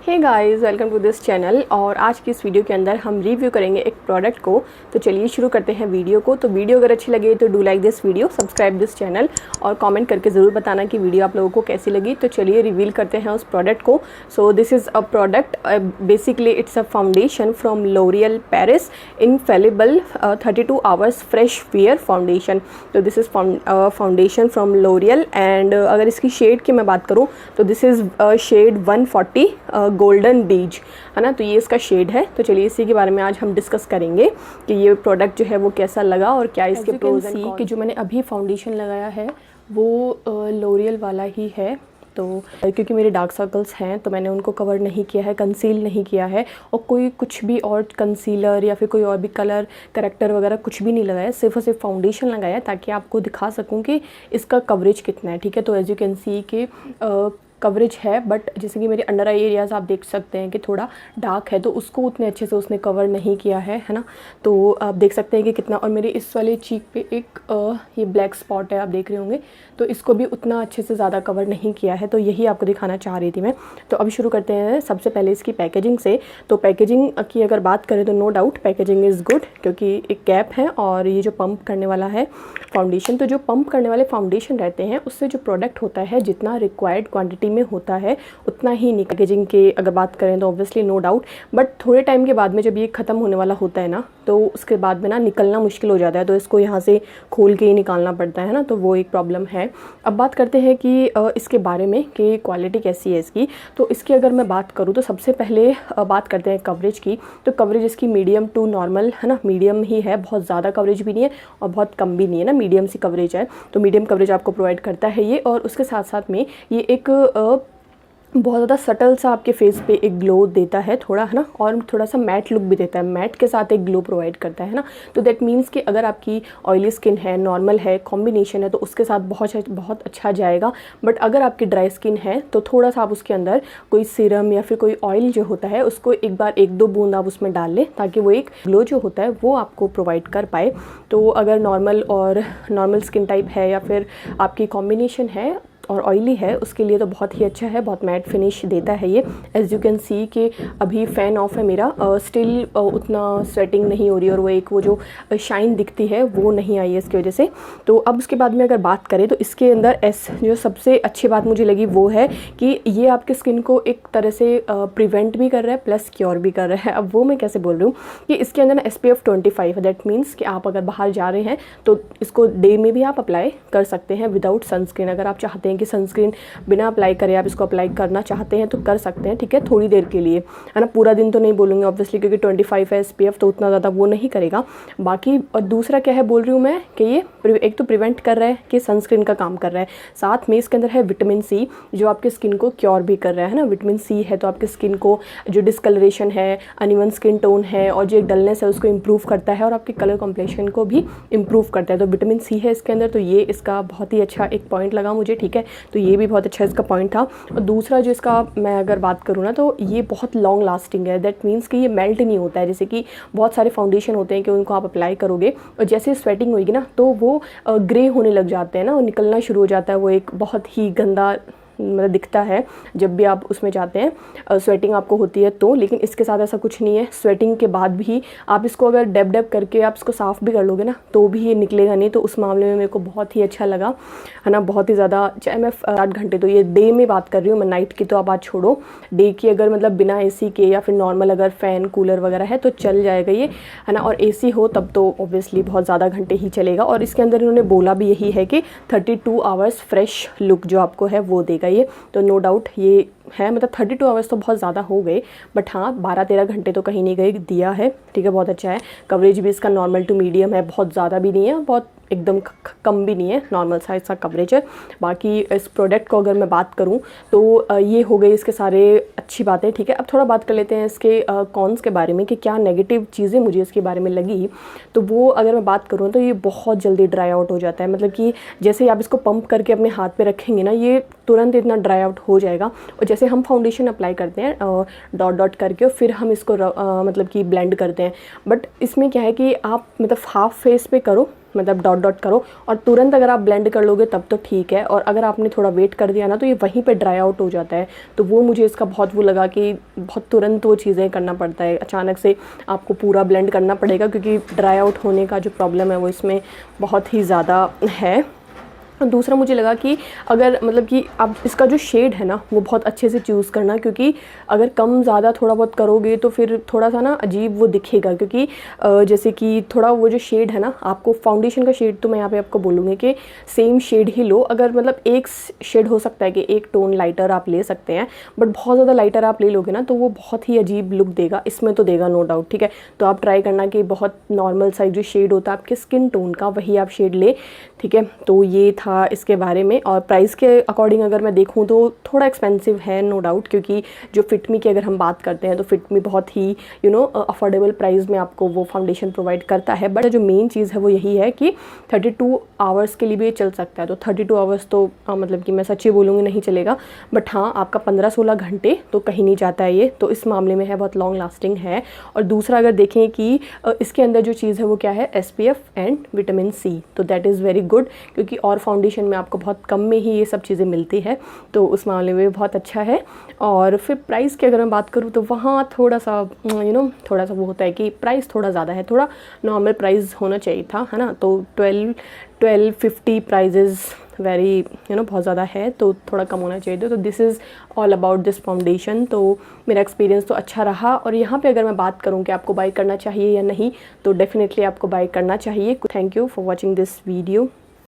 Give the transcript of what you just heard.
Hey guys, welcome to this channel. और आज की इस वीडियो के अंदर हम रिव्यू करेंगे एक प्रोडक्ट को। तो चलिए शुरू करते हैं वीडियो को। तो वीडियो अगर अच्छी लगे तो do like this video, subscribe this channel और कमेंट करके ज़रूर बताना कि वीडियो आप लोगों को कैसी लगी। तो चलिए रिवील करते हैं उस प्रोडक्ट को। So this is a product, basically it's a foundation from L'Oreal Paris, infallible 32 hours fresh wear foundation. तो this is foundation from L'Oreal. And अगर इसकी शेड की मैं बात करूँ तो दिस इज़ शेड 140 गोल्डन बीज, है ना। तो ये इसका शेड है। तो चलिए इसी के बारे में आज हम डिस्कस करेंगे कि ये प्रोडक्ट जो है वो कैसा लगा और क्या इसके प्रोज एंड कॉन्स। कि जो मैंने अभी फाउंडेशन लगाया है वो लोरियल वाला ही है। तो क्योंकि मेरे डार्क सर्कल्स हैं तो मैंने उनको कवर नहीं किया है, कंसील नहीं किया है, और कोई कुछ भी और कंसीलर या फिर कोई और भी कलर करेक्टर वगैरह कुछ भी नहीं लगाया, सिर्फ और सिर्फ फाउंडेशन लगाया ताकि आपको दिखा सकूं कि इसका कवरेज कितना है। ठीक है, तो एज यू कैन सी कि कवरेज है, बट जैसे कि मेरे अंडर आई एरियाज़ आप देख सकते हैं कि थोड़ा डार्क है, तो उसको उतने अच्छे से उसने कवर नहीं किया है ना। तो आप देख सकते हैं कि कितना, और मेरे इस वाले चीक पे एक ये ब्लैक स्पॉट है, आप देख रहे होंगे, तो इसको भी उतना अच्छे से ज़्यादा कवर नहीं किया है। तो यही आपको दिखाना चाह रही थी मैं। तो अब शुरू करते हैं सबसे पहले इसकी पैकेजिंग से। तो पैकेजिंग की अगर बात करें तो no doubt packaging is good, क्योंकि एक कैप है और ये जो पंप करने वाला है फाउंडेशन, तो जो पंप करने वाले फाउंडेशन रहते हैं उससे जो प्रोडक्ट होता है जितना रिक्वायर्ड क्वांटिटी में होता है उतना ही नहीं। पैकेजिंग के अगर बात करें तो ऑब्वियसली नो डाउट, बट थोड़े टाइम के बाद में जब ये ख़त्म होने वाला होता है ना, तो उसके बाद में ना निकलना मुश्किल हो जाता है, तो इसको यहाँ से खोल के ही निकालना पड़ता है ना, तो वो एक प्रॉब्लम है। अब बात करते हैं कि इसके बारे में कि क्वालिटी कैसी है इसकी। तो इसकी अगर मैं बात करूँ तो सबसे पहले बात करते हैं कवरेज की। तो कवरेज इसकी मीडियम टू नॉर्मल है ना, मीडियम ही है, बहुत ज़्यादा कवरेज भी नहीं है और बहुत कम भी नहीं है ना, मीडियम सी कवरेज है। तो मीडियम कवरेज आपको प्रोवाइड करता है ये, और उसके साथ साथ में ये एक बहुत ज़्यादा सटल सा आपके फेस पे एक ग्लो देता है थोड़ा, है ना, और थोड़ा सा मैट लुक भी देता है, मैट के साथ एक ग्लो प्रोवाइड करता है ना। तो दैट मीन्स कि अगर आपकी ऑयली स्किन है, नॉर्मल है, कॉम्बिनेशन है, तो उसके साथ बहुत अच्छा जाएगा। बट अगर आपकी ड्राई स्किन है तो थोड़ा सा आप उसके अंदर कोई सीरम या फिर कोई ऑयल जो होता है उसको एक बार 1-2 बूंद आप उसमें डाल लें, ताकि वो एक ग्लो जो होता है वो आपको प्रोवाइड कर पाए। तो अगर नॉर्मल स्किन टाइप है या फिर आपकी कॉम्बिनेशन है और ऑयली है, उसके लिए तो बहुत ही अच्छा है, बहुत मैट फिनिश देता है ये। एज यू कैन सी कि अभी फ़ैन ऑफ है मेरा, स्टिल उतना स्वेटिंग नहीं हो रही, और वो जो शाइन दिखती है वो नहीं आई है इसकी वजह से। तो अब उसके बाद में अगर बात करें तो इसके अंदर जो सबसे अच्छी बात मुझे लगी वो है कि ये आपके स्किन को एक तरह से प्रिवेंट भी कर रहा है प्लस क्योर भी कर रहा है। अब वो मैं कैसे बोल रही हूँ कि इसके अंदर ना SPF 25 है। दैट मीन्स कि आप अगर बाहर जा रहे हैं तो इसको डे में भी आप अप्लाई कर सकते हैं विदाउट सनस्क्रीन। अगर आप चाहते हैं कि सनस्क्रीन बिना अप्लाई करे आप इसको अप्लाई करना चाहते हैं तो कर सकते हैं, ठीक है, थोड़ी देर के लिए, है ना। पूरा दिन तो नहीं बोलूँगी ऑब्वियसली, क्योंकि 25 है SPF, तो उतना ज़्यादा वो नहीं करेगा। बाकी और दूसरा क्या है बोल रही हूँ मैं कि ये एक तो प्रिवेंट कर रहा है कि सनस्क्रीन का काम कर रहा है, साथ में इसके अंदर है विटामिन C जो आपके स्किन को क्योर भी कर रहा है ना। विटामिन C है तो आपके स्किन को जो डिस्कलरेशन है, अनइवन स्किन टोन है और जो डलनेस है उसको इम्प्रूव करता है, और आपके कलर कॉम्प्लेक्शन को भी इम्प्रूव करता है। तो विटामिन C है इसके अंदर, तो ये इसका बहुत ही अच्छा एक पॉइंट लगा मुझे, ठीक है। तो ये भी बहुत अच्छा इसका पॉइंट था। और दूसरा जो इसका मैं अगर बात करूँ ना, तो ये बहुत लॉन्ग लास्टिंग है। दैट मीन्स कि ये मेल्ट नहीं होता है, जैसे कि बहुत सारे फाउंडेशन होते हैं कि उनको आप अप्लाई करोगे और जैसे स्वेटिंग होगी ना तो वो ग्रे होने लग जाते हैं ना, और निकलना शुरू हो जाता है, वो एक बहुत ही गंदा मतलब दिखता है जब भी आप उसमें जाते हैं, स्वेटिंग आपको होती है तो। लेकिन इसके साथ ऐसा कुछ नहीं है, स्वेटिंग के बाद भी आप इसको अगर डैब करके आप इसको साफ़ भी कर लोगे ना तो भी ये निकलेगा नहीं। तो उस मामले में मेरे को बहुत ही अच्छा लगा, है ना, बहुत ही ज़्यादा। चाहे मैं 8 घंटे, तो ये डे में बात कर रही हूँ मैं, नाइट की तो आप बात छोड़ो, डे की अगर मतलब बिना AC के या फिर नॉर्मल अगर फ़ैन कूलर वगैरह है तो चल जाएगा ये, है ना। और AC हो तब तो ऑब्वियसली बहुत ज़्यादा घंटे ही चलेगा। और इसके अंदर इन्होंने बोला भी यही है कि 32 आवर्स फ्रेश लुक जो आपको है वो देगा ये। तो नो डाउट ये है, मतलब 32 आवर्स तो बहुत ज़्यादा हो गए, बट हाँ 12-13 घंटे तो कहीं नहीं गए, दिया है, ठीक है, बहुत अच्छा है। कवरेज भी इसका नॉर्मल टू मीडियम है, बहुत ज़्यादा भी नहीं है, बहुत एकदम कम भी नहीं है, नॉर्मल साइज का कवरेज है। बाकी इस प्रोडक्ट को अगर मैं बात करूं तो ये हो गई इसके सारे अच्छी बातें, ठीक है। अब थोड़ा बात कर लेते हैं इसके कॉन्स के बारे में कि क्या नेगेटिव चीज़ें मुझे इसके बारे में लगी। तो वो अगर मैं बात करूँ तो ये बहुत जल्दी ड्राई आउट हो जाता है, मतलब कि जैसे ही आप इसको पंप करके अपने हाथ पे रखेंगे ना, ये तुरंत इतना ड्राई आउट हो जाएगा। और जैसे हम फाउंडेशन अप्लाई करते हैं डॉट डॉट करके और फिर हम इसको मतलब कि ब्लेंड करते हैं, बट इसमें क्या है कि आप मतलब हाफ फेस पे करो, मतलब डॉट डॉट करो और तुरंत अगर आप ब्लेंड कर लोगे तब तो ठीक है, और अगर आपने थोड़ा वेट कर दिया ना तो ये वहीं पे ड्राई आउट हो जाता है। तो वो मुझे इसका बहुत वो लगा कि बहुत तुरंत वो चीज़ें करना पड़ता है, अचानक से आपको पूरा ब्लेंड करना पड़ेगा, क्योंकि ड्राई आउट होने का जो प्रॉब्लम है वो इसमें बहुत ही ज़्यादा है। दूसरा मुझे लगा कि अगर मतलब कि आप इसका जो शेड है ना वो बहुत अच्छे से चूज़ करना, क्योंकि अगर कम ज़्यादा थोड़ा बहुत करोगे तो फिर थोड़ा सा ना अजीब वो दिखेगा, क्योंकि जैसे कि थोड़ा वो जो शेड है ना, आपको फाउंडेशन का शेड तो मैं यहाँ पे आपको बोलूँगी कि सेम शेड ही लो। अगर मतलब एक शेड हो सकता है कि एक टोन लाइटर आप ले सकते हैं, बट बहुत ज़्यादा लाइटर आप ले लोगे ना तो वो बहुत ही अजीब लुक देगा, इसमें तो देगा नो डाउट, ठीक है। तो आप ट्राई करना कि बहुत नॉर्मल साइज जो शेड होता है आपके स्किन टोन का वही आप शेड ले, ठीक है। तो ये था इसके बारे में। और प्राइस के अकॉर्डिंग अगर मैं देखूँ तो थोड़ा एक्सपेंसिव है नो डाउट, क्योंकि जो फिटमी की अगर हम बात करते हैं तो फिटमी बहुत ही अफोर्डेबल प्राइस में आपको वो फाउंडेशन प्रोवाइड करता है। बट जो मेन चीज़ है वो यही है कि 32 आवर्स के लिए भी ये चल सकता है। तो 32 आवर्स तो मतलब कि मैं सच्ची बोलूँगी नहीं चलेगा, बट हाँ आपका 15-16 घंटे तो कहीं नहीं जाता है ये, तो इस मामले में है बहुत लॉन्ग लास्टिंग है। और दूसरा अगर देखें कि इसके अंदर जो चीज़ है वो क्या है, SPF एंड विटामिन C, तो दैट इज़ वेरी गुड, क्योंकि और फाउंडेशन में आपको बहुत कम में ही ये सब चीज़ें मिलती है, तो उस मामले में बहुत अच्छा है। और फिर प्राइस की अगर मैं बात करूँ तो वहाँ थोड़ा सा थोड़ा सा वो होता है कि प्राइस थोड़ा ज़्यादा है, थोड़ा नॉर्मल प्राइस होना चाहिए था, है ना। तो 1250 प्राइजेज़ वेरी बहुत ज़्यादा है, तो थोड़ा कम होना चाहिए था। तो this is all about this foundation. तो मेरा एक्सपीरियंस तो अच्छा रहा। और यहाँ पे अगर मैं बात करूँ कि आपको बाय करना चाहिए या नहीं, तो डेफिनेटली आपको बाय करना चाहिए। Thank you for watching this video.